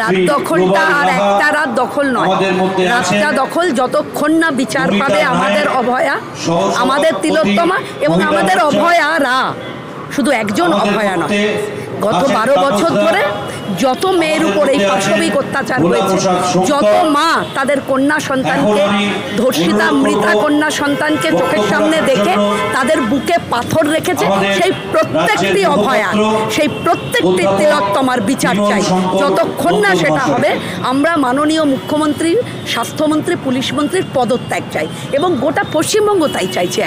রাত দখলটা আর একটা রাত দখল নয়, রাতটা দখল যতক্ষণ না বিচার পাবে আমাদের অভয়া, আমাদের তিলোত্তমা এবং আমাদের অভয়ারা। শুধু একজন অভয়া নয়, গত 12 বছর ধরে যত মেয়ের উপর এই পাশবিক অত্যাচার হয়েছে, যত মা তাদের কন্যা সন্তানকে, ধর্ষিতা মৃতা কন্যা সন্তানকে চোখের সামনে দেখে তাদের বুকে পাথর রেখেছে, সেই প্রত্যেকটি অভয়া, সেই প্রত্যেকটি তিলোত্তমার বিচার চাই। যতক্ষণ না সেটা হবে আমরা মাননীয় মুখ্যমন্ত্রী, স্বাস্থ্যমন্ত্রী, পুলিশ মন্ত্রীর পদত্যাগ চাই এবং গোটা পশ্চিমবঙ্গ তাই চাইছে।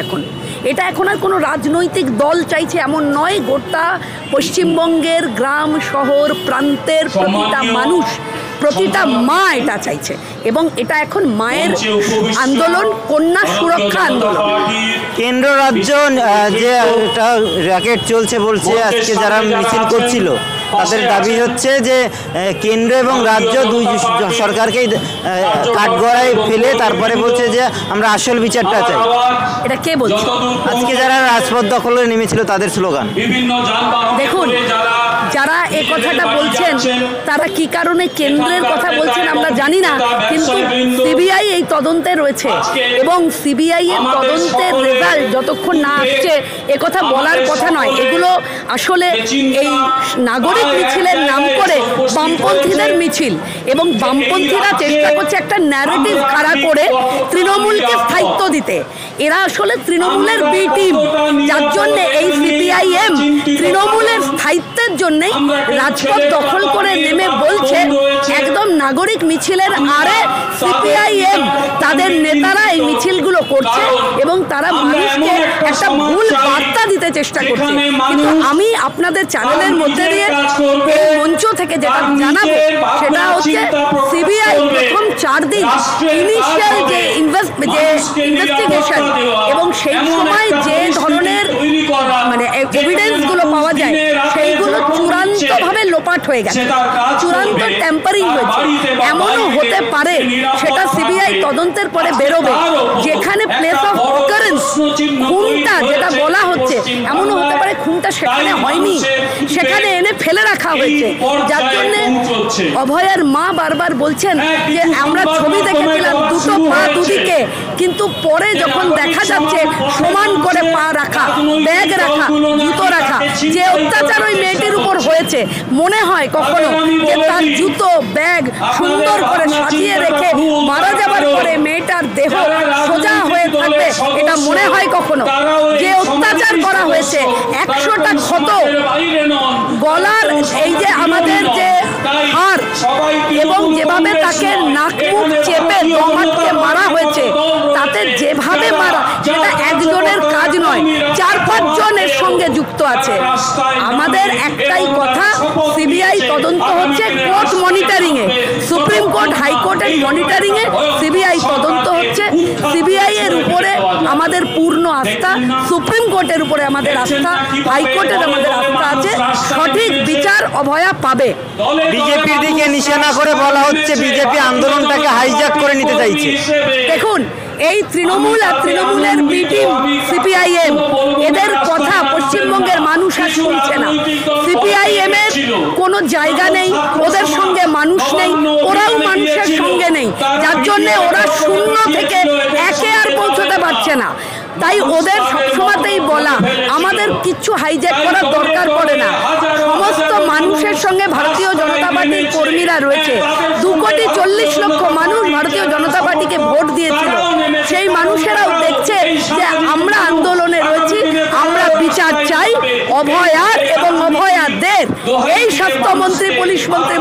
এটা এখন আর কোনো রাজনৈতিক দল চাইছে এমন নয়, গোটা পশ্চিমবঙ্গের গ্রাম শহর প্রান্তের প্রতিটা মানুষ, প্রতিটা মা এটা চাইছে এবং এটা এখন মায়ের আন্দোলন, কন্যা সুরক্ষা আন্দোলন। কেন্দ্র রাজ্য যে র্যাকেট চলছে বলছে, আজকে যারা মিছিল করছিল তাদের দাবি হচ্ছে যে কেন্দ্র এবং রাজ্য দুই সরকারকেই কাঠগড়ায় ফেলে তারপরে বলছে যে আমরা আসল বিচারটা চাই। এটা কে বলছে? আজকে যারা রাজপথ দখলে নেমেছিল তাদের স্লোগান। দেখুন, যারা এই কথাটা বলছেন তারা কি কারণে কেন্দ্রের কথা বলছেন আমরা জানি না, কিন্তু সিবিআই এই তদন্তে রয়েছে এবং সিবিআই এর তদন্তের রেজাল্ট যতক্ষণ না আসছে একথা বলার কথা নয়। এগুলো আসলে এই নাগরিক মিছিলের নাম করে বামপন্থীদের মিছিল এবং বামপন্থীরা চেষ্টা করছে একটা ন্যারেটিভ খাড়া করে তৃণমূলকে স্থায়িত্ব দিতে। এরা আসলে তৃণমূলের বি টিম, যার জন্য এই সিপিআইএম তৃণমূলের স্থায়িত্বের জন্য রাজপথ দখল করে নেমে বলছে একদম নাগরিক মিছিলের আরে সিপিআইএম তাদের নেতারা এই মিছিলগুলো করছে এবং তারা মানুষকে একটা ভুল বার্তা দিতে চেষ্টা করছে। কিন্তু আমি আপনাদের চ্যানেলের মধ্যে দিয়ে এই মঞ্চ থেকে যেটা জানাবো সেটা হচ্ছে সিবিআই প্রথম 4 দিন ইনিশিয়াল যে ইনভেস্টিগেশন এবং সেই সময় যে ধরনের মানে এভিডেন্সগুলো পাওয়া যায় সেইগুলো চূড়ান্তভাবে লোপাট হয়ে গেছে, চূড়ান্ত ট্যাম্পারিং হয়েছে। এমনও হতে পারে, সেটা সিবিআই তদন্তের পরে বেরোবে, যেখানে প্লেস অফ অকারেন্স খুনটা যেটা বলা হচ্ছে এমনও হতে পারে খুনটা সেখানে হয়নি, সেখানে এনে ফেলে রাখা হয়েছে। যার জন্য অভয়ার মা বারবার বলছেন যে আমরা ছবি দেখেছিলাম দুটো পা দুদিকে, কিন্তু পরে যখন দেখা যাচ্ছে সমান করে পা রাখা, ব্যাগ রাখা, জুতো রাখা, যে অত্যাচার ওই মেয়েটির উপর হয়েছে, মনে হয় কখনো যে তার জুতো ব্যাগ সুন্দর করে সাজিয়ে রেখে মারা যাবার পরে মেয়েটার দেহ সোজা হয়ে থাকবে? এটা মনে হয় কখনো? যে অত্যাচার করা হয়েছে, 100টা ক্ষত, গলার এই যে আমাদের যে হাড় এবং যেভাবে তাকে নাক মুখ চেপে দমাটকে মারা হয়েছে, তাতে যেভাবে মারা সেটা একজনের কাজ নয়, 4-5 জনের সঙ্গে যুক্ত আছে। আমাদের একটাই কথা, সিবিআই তদন্ত হচ্ছে কোর্ট মনিটরিং এ, সুপ্রিম কোর্ট হাইকোর্টের মনিটরিং এ সিবিআই তদন্ত হচ্ছে। সিবিআই এর উপরে আমাদের পূর্ণ আস্থা, সুপ্রিম কোর্টের উপরে আমাদের আস্থা, হাইকোর্টের আমাদের আস্থা আছে। সঠিক বিচার অভয়া পাবে। বিজেপির দিকে নিশানা করে বলা হচ্ছে বিজেপি আন্দোলনটাকে হাইজ্যাক করে নিতে চাইছে। দেখুন, এই তৃণমূল আর তৃণমূলের বি টিম সিপিআইএম, এদের কথা পশ্চিমবঙ্গের মানুষ আর শুনছে না। সিপিআইএম এর কোনো জায়গা নেই, ওদের সঙ্গে মানুষ নেই, ওরাও মানুষের সঙ্গে নেই, যার জন্য ওরা শূন্য থেকে একে আর পৌঁছতে পারছে না। তাই ওদের সবসময়তেই বলা, আমাদের কিচ্ছু হাইজ্যাক করার দরকার পড়ে না। সমস্ত মানুষের সঙ্গে ভারতীয় জনতা পার্টির কর্মীরা রয়েছে। 2,40,00,000 মানুষ ভারতীয় জনতা পার্টিকে ভোট দিয়েছিল। সেই মানুষেরাও দেখছে যে আমরা আন্দোলনে রয়েছি, আমরা বিচার চাই অভয়ার এবং অভয়াদের। এই স্বাস্থ্যমন্ত্রী, পুলিশ মন্ত্রী